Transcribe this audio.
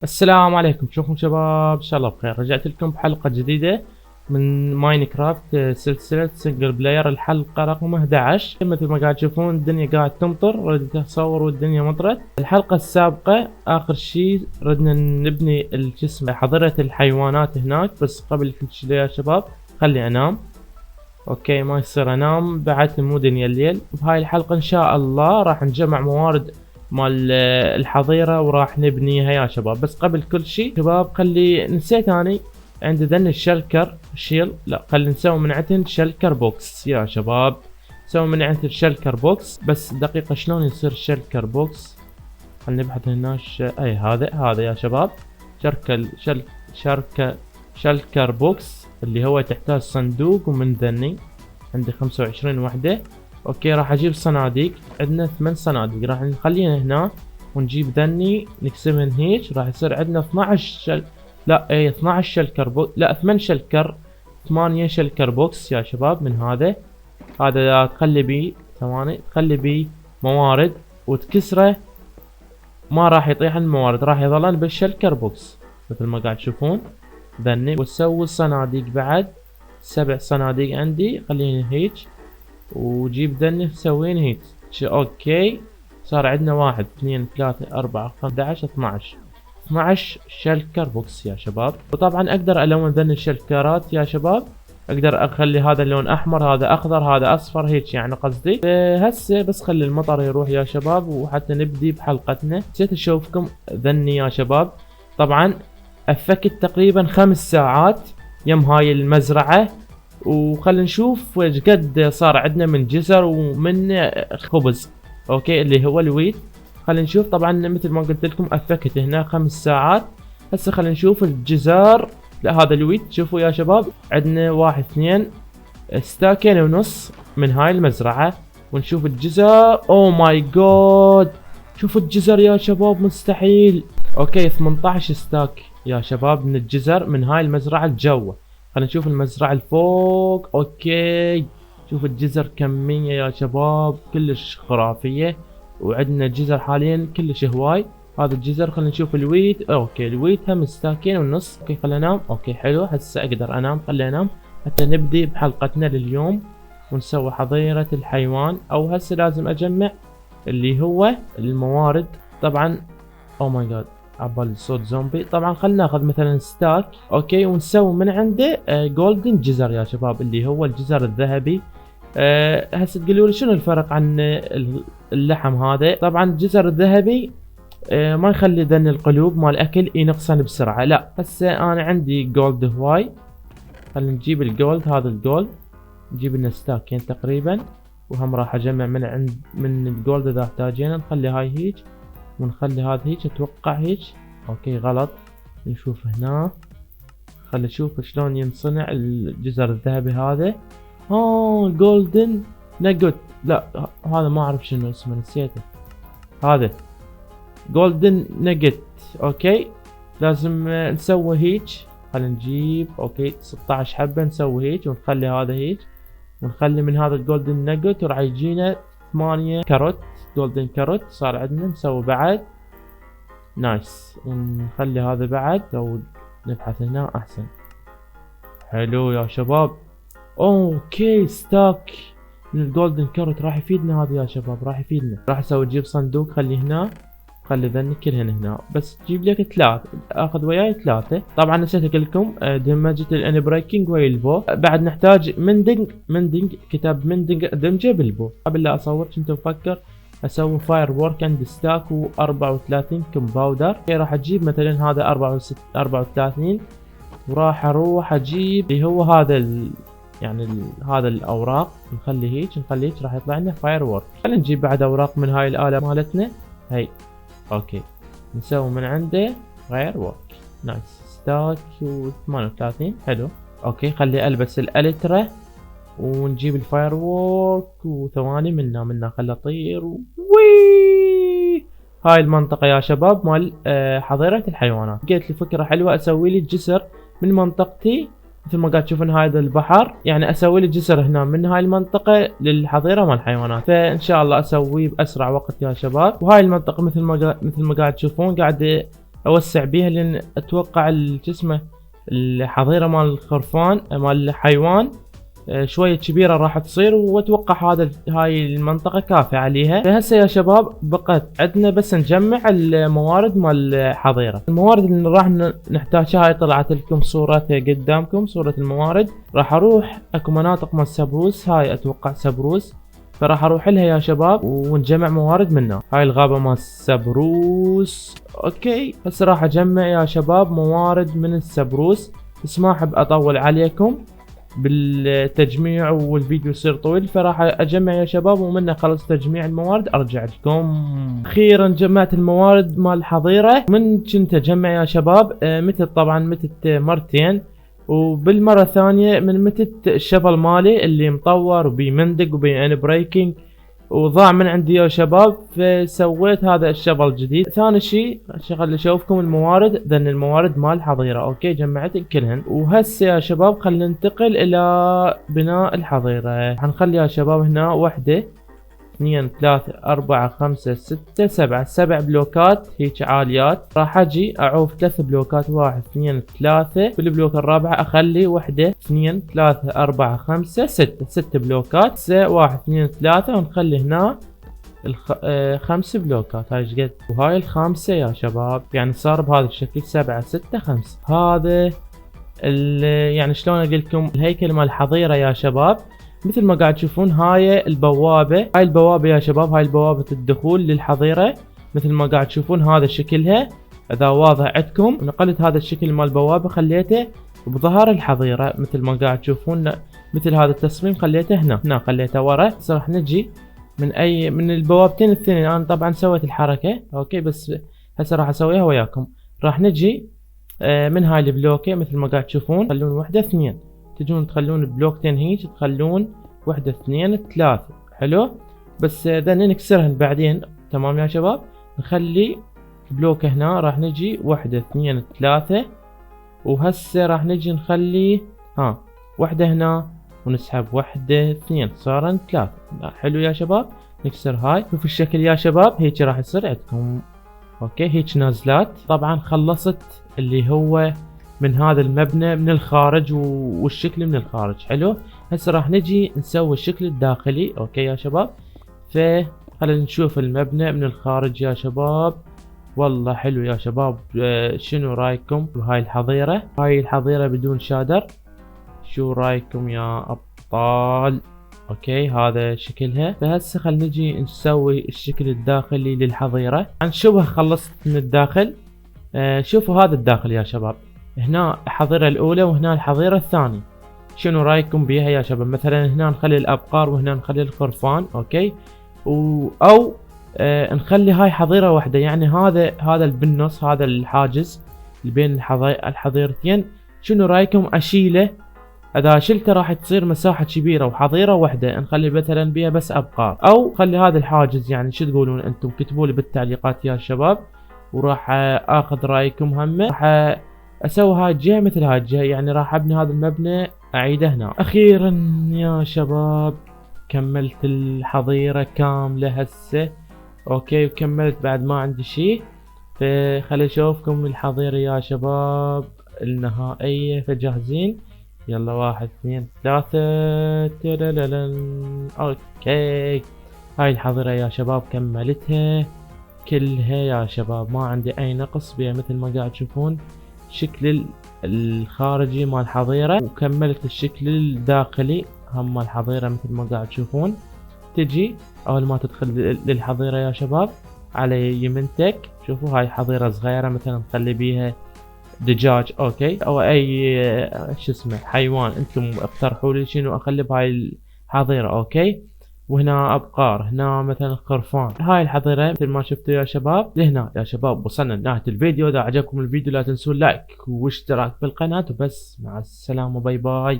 السلام عليكم، شلونكم شباب؟ ان شاء الله بخير. رجعت لكم بحلقة جديدة من ماينكرافت سلسلة سنجل بلاير، الحلقة رقم 11. مثل ما قاعد تشوفون الدنيا قاعد تمطر، ردت اصور والدنيا مطرت. الحلقة السابقة اخر شي ردنا نبني الجسم حظيرة الحيوانات هناك، بس قبل كل شي يا شباب خلي انام. اوكي، ما يصير انام بعد مو دنيا الليل. بهاي الحلقة ان شاء الله راح نجمع موارد مال الحظيرة وراح نبنيها يا شباب. بس قبل كل شي شباب خلي نسيت اني عند ذن الشلكر شيل، لا خلي نسوي من عندن شلكر بوكس يا شباب. نسوي من عندن شلكر بوكس. بس دقيقة شلون يصير شلكر بوكس؟ خلينا نبحث هنا اي هذا يا شباب شلكر بوكس اللي هو تحتاج صندوق ومن ذني عندي 25 وحدة. اوكي راح اجيب صناديق، عندنا 8 صناديق راح نخلينا هنا ونجيب ذني نقسمهن هيك، راح يصير عندنا 12 12 شلكر بوكس، لا 8 شلكر بوكس يا شباب. من هذا تخلي بيه تخلي بيه موارد وتكسره، ما راح يطيح الموارد، راح يظلن بالشلكر بوكس مثل ما قاعد تشوفون ذني. وتسوي الصناديق بعد 7 صناديق عندي، خلينا هيك وجيب ذني مسوين هيك. اوكي صار عندنا 1 2 3 4 5 12 شلكر بوكس يا شباب. وطبعا اقدر الون ذني الشلكرات يا شباب، اقدر اخلي هذا اللون احمر، هذا اخضر، هذا اصفر، هيك يعني قصدي. هسه بس خلي المطر يروح يا شباب وحتى نبدي بحلقتنا. نسيت اشوفكم ذني يا شباب. طبعا افكت تقريبا 5 ساعات يم هاي المزرعة، وخلينا نشوف ايش قد صار عندنا من جزر ومن خبز. اوكي اللي هو الويت. خلينا نشوف. طبعا مثل ما قلت لكم افكت هنا 5 ساعات. هسه خلينا نشوف الجزر. لا هذا الويت. شوفوا يا شباب عندنا 1 2 ستاكين ونص من هاي المزرعة. ونشوف الجزر. او ماي جاد، شوفوا الجزر يا شباب مستحيل. اوكي 18 ستاك يا شباب من الجزر من هاي المزرعة الجوة. خلينا نشوف المزرعة الفوق. اوكي شوف الجزر كمية يا شباب كلش خرافية، وعندنا جزر حاليا كلش هواي. هذا الجزر. خلينا نشوف الويت. اوكي الويت هم 2.5 اوكي خلينا انام. اوكي حلو، هسه اقدر انام. خلينا انام حتى نبدي بحلقتنا لليوم ونسوي حظيرة الحيوان. او هسه لازم اجمع اللي هو الموارد طبعا. او ماي جاد عبالي صوت زومبي. طبعا خلينا ناخذ مثلا ستاك اوكي ونسوي من عنده جولدن جزر يا شباب، اللي هو الجزر الذهبي. هسه تقولوا لي شنو الفرق عن اللحم هذا؟ طبعا الجزر الذهبي ما يخلي ذن القلوب مال الاكل ينقصن بسرعه. لا هسه انا عندي جولد هواي. خلينا نجيب الجولد. هذا الجولد نجيب لنا ستاكين تقريبا، وهم راح اجمع من الجولد اذا احتاجينا. نخلي هاي هيك ونخلي هذا هيك. اتوقع هيك. اوكي غلط، نشوف هنا. خلي نشوف شلون ينصنع الجزر الذهبي هذا. جولدن نجت. لا هذا ما اعرف شنو اسمه، نسيته. هذا جولدن نجت. اوكي لازم نسوي هيك. خلينا نجيب اوكي 16 حبة نسوي هيك ونخلي هذا هيك، ونخلي من هذا الجولدن نجت وراح يجينا 8 كاروت جولدن كاروت. صار عندنا نسوي بعد نايس، ونخلي هذا بعد. لو نبحث هنا احسن. حلو يا شباب. اوكي ستاك من الجولدن كاروت راح يفيدنا هذا يا شباب، راح يفيدنا. راح اسوي اجيب صندوق خلي هنا، خلي ذني كلهن هنا. بس تجيب لك 3، اخذ وياي 3. طبعا نسيت اقول لكم دمجت الان بريكنج ويا البو. بعد نحتاج مندنج كتاب مندنج دمجه بالبو. قبل لا اصور كنت مفكر اسوي فاير وورك عند ستاك و34 كمباودر. راح اجيب مثلا هذا 34 وراح اروح اجيب اللي هو هذا هذا الاوراق. نخلي هيك راح يطلع لنا فاير وورك. خلينا نجيب بعد اوراق من هاي الاله مالتنا هي. اوكي نسوي من عنده فاير وورك. نايس ستاك و38 حلو. اوكي خلي البس الالترا ونجيب الفاير وورك وثواني منا خلي اطير. وي هاي المنطقة يا شباب مال حظيرة الحيوانات. لقيت لي فكرة حلوة اسوي لي جسر من منطقتي. مثل ما قاعد تشوفون هذا البحر، يعني اسوي لي جسر هنا من هاي المنطقة للحظيرة مال الحيوانات. فان شاء الله اسويه باسرع وقت يا شباب. وهاي المنطقة مثل ما قاعد تشوفون قاعد اوسع بيها، لان اتوقع شو اسمه الحظيرة مال الخرفان مال الحيوان شوية كبيرة راح تصير، واتوقع هاي المنطقة كافية عليها. فهسه يا شباب بقت عندنا بس نجمع الموارد مال الحظيرة. الموارد اللي راح نحتاجها هاي طلعت لكم صورتها قدامكم، صورة الموارد. راح اروح اكو مناطق مال سبروس، هاي اتوقع سبروس، فراح اروح لها يا شباب ونجمع موارد منها. هاي الغابة مال سبروس. اوكي هسه راح اجمع يا شباب موارد من السبروس، بس ما احب اطول عليكم بالتجميع والفيديو يصير طويل، فراح اجمع يا شباب ومنه خلص تجميع الموارد ارجع لكم. اخيرا جمعت الموارد مال الحظيره. من كنت اجمع يا شباب متت، طبعا متت مرتين، وبالمره الثانيه من متت الشفل مالي اللي مطور وبيمندق وبين بريكنج، وضاع من عندي يا شباب، فسويت هذا الشفل الجديد. ثاني شيء خلي اشوفكم الموارد، ذن الموارد مال الحظيره. اوكي جمعت كلهن. وهسه يا شباب خلينا ننتقل الى بناء الحظيره. حنخلي يا شباب هنا 1 2 3 4 5 6 7 7 بلوكات هيك عاليات. راح اجي اعوف 3 بلوكات، 1 2 3. بالبلوك الرابع اخلي 1 2 3 4 5 6 بلوكات. 1 2 3 ونخلي هنا 5 بلوكات. هاي شقد؟ وهاي الخامسة يا شباب، يعني صار بهذا الشكل 7 6 5. هذا يعني شلون اقول لكم الهيكل مال الحظيرة يا شباب. مثل ما قاعد تشوفون هاي البوابة، هاي البوابة يا شباب، هاي البوابة الدخول للحظيرة. مثل ما قاعد تشوفون هذا شكلها، اذا واضح عندكم. نقلت هذا الشكل مال البوابة خليته بظهر الحظيرة مثل ما قاعد تشوفون، مثل هذا التصميم خليته هنا خليته ورا. هسه راح نجي من البوابتين الثانيين. انا طبعا سويت الحركة اوكي، بس هسه راح اسويها وياكم. راح نجي من هاي البلوكة مثل ما قاعد تشوفون، خلون 1 2، تجون تخلون بلوكتين هيك، تخلون 1 2 3. حلو، بس ذا نكسرهن بعدين. تمام يا شباب. نخلي بلوك هنا، راح نجي 1 2 3. وهسه راح نجي نخلي وحدة هنا ونسحب 1 2، صارن 3. حلو يا شباب. نكسر هاي. شوف الشكل يا شباب، هيك راح يصير عندكم. اوكي هيك نازلات. طبعا خلصت اللي هو من هذا المبنى من الخارج والشكل من الخارج. حلو، هسه راح نجي نسوي الشكل الداخلي. اوكي يا شباب، فخلينا نشوف المبنى من الخارج يا شباب. والله حلو يا شباب. شنو رايكم بهاي الحظيرة؟ هاي الحظيرة بدون شادر، شو رايكم يا ابطال؟ اوكي هذا شكلها. فهسه خلينا نجي نسوي الشكل الداخلي للحظيرة. عن شبه خلصت من الداخل. شوفوا هذا الداخل يا شباب، هنا الحظيرة الأولى وهنا الحظيرة الثانية. شنو رايكم بيها يا شباب؟ مثلا هنا نخلي الأبقار وهنا نخلي الخرفان. أوكي، أو نخلي هاي حظيرة واحدة، يعني هذا بالنص، هذا الحاجز اللي بين الحظيرتين. شنو رايكم أشيله؟ إذا شلته راح تصير مساحة كبيرة وحظيرة واحدة، نخلي مثلا بيها بس أبقار، أو خلي هذا الحاجز. يعني شو تقولون أنتم؟ كتبوا لي بالتعليقات يا شباب، وراح آخذ رأيكم هم. راح اسوي هاي الجهة مثل هاي الجهة، يعني راح ابني هذا المبنى اعيده هنا. اخيرا يا شباب كملت الحظيرة كاملة هسه. اوكي، وكملت بعد ما عندي شيء. فخلي اشوفكم الحظيرة يا شباب النهائية. فجاهزين؟ يلا 1 2 3. اوكي هاي الحظيرة يا شباب كملتها كلها يا شباب، ما عندي اي نقص بها. مثل ما قاعد تشوفون الشكل الخارجي مال الحظيرة، وكملت الشكل الداخلي هم مال الحظيرة مثل ما قاعد تشوفون. تجي اول ما تدخل للحظيرة يا شباب على يمنتك، شوفوا هاي حظيرة صغيرة مثلا نخلي بيها دجاج اوكي، او اي شو اسمه حيوان انتم اقترحوا لي شنو اخلي بهاي الحظيرة. اوكي، وهنا ابقار، هنا مثلا خرفان. هاي الحظيرة مثل ما شفتوا يا شباب. لهنا يا شباب وصلنا لنهاية الفيديو. اذا عجبكم الفيديو لا تنسوا اللايك واشتراك بالقناة، وبس مع السلامة، باي باي.